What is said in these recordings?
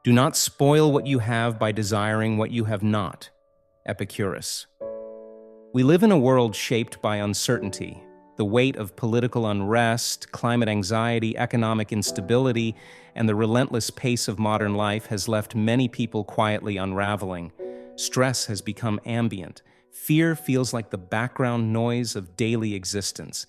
Do not spoil what you have by desiring what you have not. Epicurus. We live in a world shaped by uncertainty. The weight of political unrest, climate anxiety, economic instability, and the relentless pace of modern life has left many people quietly unraveling. Stress has become ambient. Fear feels like the background noise of daily existence.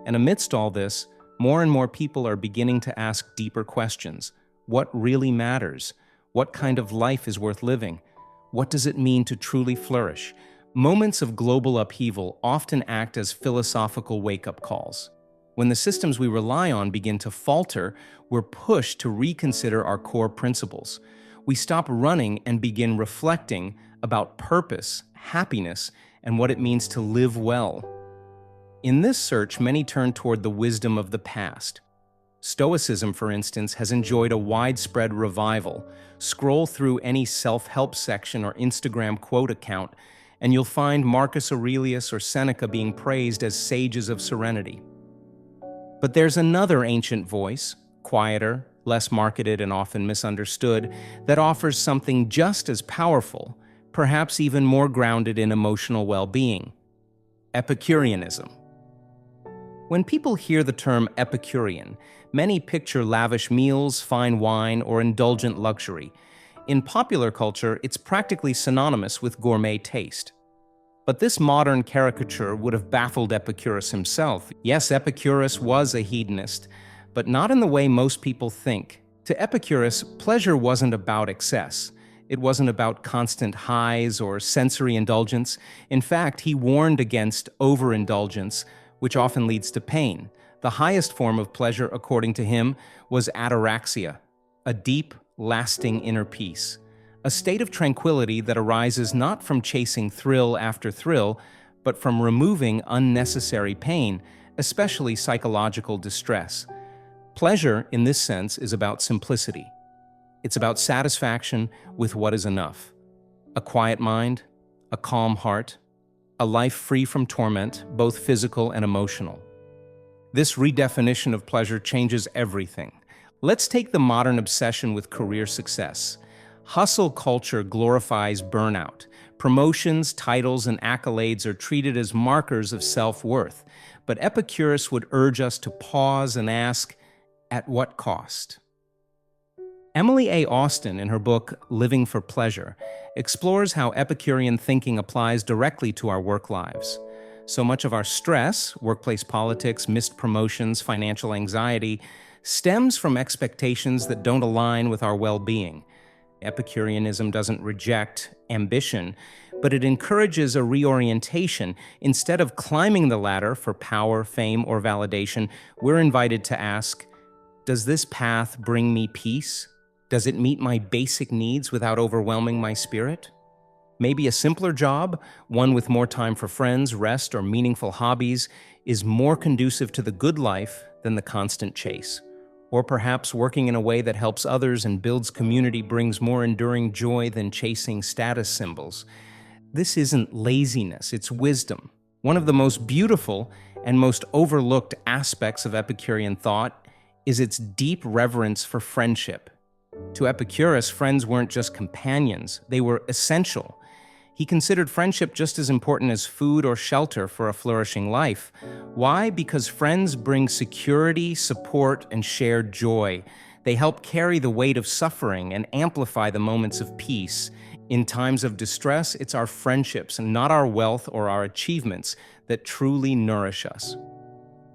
And amidst all this, more and more people are beginning to ask deeper questions. What really matters? What kind of life is worth living? What does it mean to truly flourish? Moments of global upheaval often act as philosophical wake-up calls. When the systems we rely on begin to falter, we're pushed to reconsider our core principles. We stop running and begin reflecting about purpose, happiness, and what it means to live well. In this search, many turn toward the wisdom of the past. Stoicism, for instance, has enjoyed a widespread revival. Scroll through any self-help section or Instagram quote account, and you'll find Marcus Aurelius or Seneca being praised as sages of serenity. But there's another ancient voice, quieter, less marketed and often misunderstood, that offers something just as powerful, perhaps even more grounded in emotional well-being: Epicureanism. When people hear the term Epicurean, many picture lavish meals, fine wine, or indulgent luxury. In popular culture, it's practically synonymous with gourmet taste. But this modern caricature would have baffled Epicurus himself. Yes, Epicurus was a hedonist, but not in the way most people think. To Epicurus, pleasure wasn't about excess. It wasn't about constant highs or sensory indulgence. In fact, he warned against overindulgence, which often leads to pain. The highest form of pleasure, according to him, was ataraxia, a deep, lasting inner peace, a state of tranquility that arises not from chasing thrill after thrill, but from removing unnecessary pain, especially psychological distress. Pleasure, in this sense, is about simplicity. It's about satisfaction with what is enough. A quiet mind, a calm heart, a life free from torment, both physical and emotional. This redefinition of pleasure changes everything. Let's take the modern obsession with career success. Hustle culture glorifies burnout. Promotions, titles, and accolades are treated as markers of self-worth. But Epicurus would urge us to pause and ask, at what cost? Emily A. Austin, in her book Living for Pleasure, explores how Epicurean thinking applies directly to our work lives. So much of our stress, workplace politics, missed promotions, financial anxiety, stems from expectations that don't align with our well-being. Epicureanism doesn't reject ambition, but it encourages a reorientation. Instead of climbing the ladder for power, fame, or validation, we're invited to ask, does this path bring me peace? Does it meet my basic needs without overwhelming my spirit? Maybe a simpler job, one with more time for friends, rest, or meaningful hobbies, is more conducive to the good life than the constant chase. Or perhaps working in a way that helps others and builds community brings more enduring joy than chasing status symbols. This isn't laziness, it's wisdom. One of the most beautiful and most overlooked aspects of Epicurean thought is its deep reverence for friendship. To Epicurus, friends weren't just companions, they were essential. He considered friendship just as important as food or shelter for a flourishing life. Why? Because friends bring security, support, and shared joy. They help carry the weight of suffering and amplify the moments of peace. In times of distress, it's our friendships and not our wealth or our achievements that truly nourish us.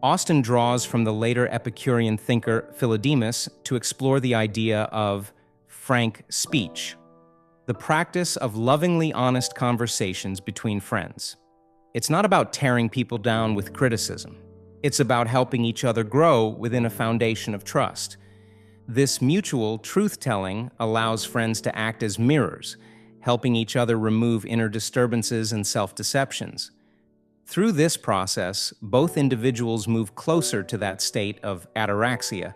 Austin draws from the later Epicurean thinker Philodemus to explore the idea of frank speech, the practice of lovingly honest conversations between friends. It's not about tearing people down with criticism. It's about helping each other grow within a foundation of trust. This mutual truth-telling allows friends to act as mirrors, helping each other remove inner disturbances and self-deceptions. Through this process, both individuals move closer to that state of ataraxia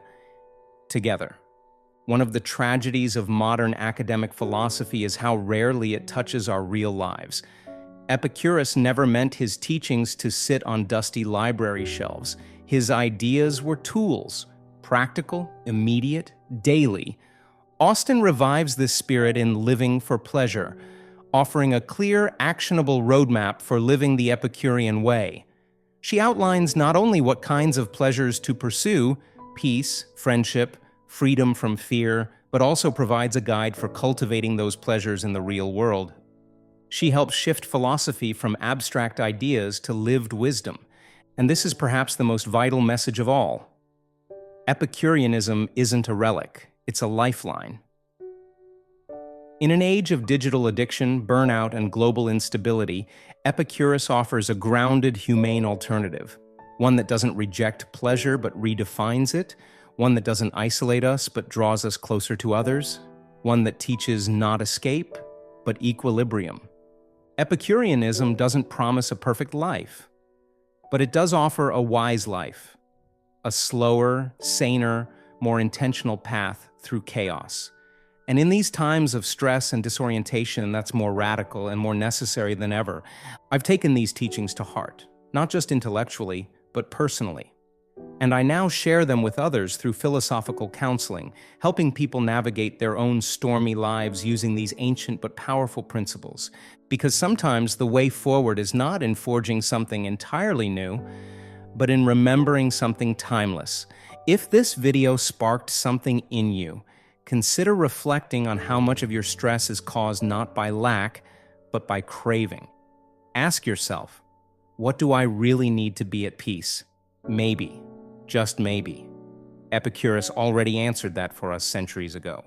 together. One of the tragedies of modern academic philosophy is how rarely it touches our real lives. Epicurus never meant his teachings to sit on dusty library shelves. His ideas were tools, practical, immediate, daily, Austin revives this spirit in Living for Pleasure, offering a clear, actionable roadmap for living the Epicurean way. She outlines not only what kinds of pleasures to pursue, peace, friendship, freedom from fear, but also provides a guide for cultivating those pleasures in the real world. She helps shift philosophy from abstract ideas to lived wisdom, and this is perhaps the most vital message of all. Epicureanism isn't a relic, it's a lifeline. In an age of digital addiction, burnout, and global instability, Epicurus offers a grounded, humane alternative. One that doesn't reject pleasure but redefines it, one that doesn't isolate us but draws us closer to others, one that teaches not escape, but equilibrium. Epicureanism doesn't promise a perfect life, but it does offer a wise life, a slower, saner, more intentional path through chaos. And in these times of stress and disorientation, that's more radical and more necessary than ever. I've taken these teachings to heart, not just intellectually, but personally. And I now share them with others through philosophical counseling, helping people navigate their own stormy lives using these ancient but powerful principles. Because sometimes the way forward is not in forging something entirely new, but in remembering something timeless. If this video sparked something in you, consider reflecting on how much of your stress is caused not by lack, but by craving. Ask yourself, what do I really need to be at peace? Maybe, just maybe. Epicurus already answered that for us centuries ago.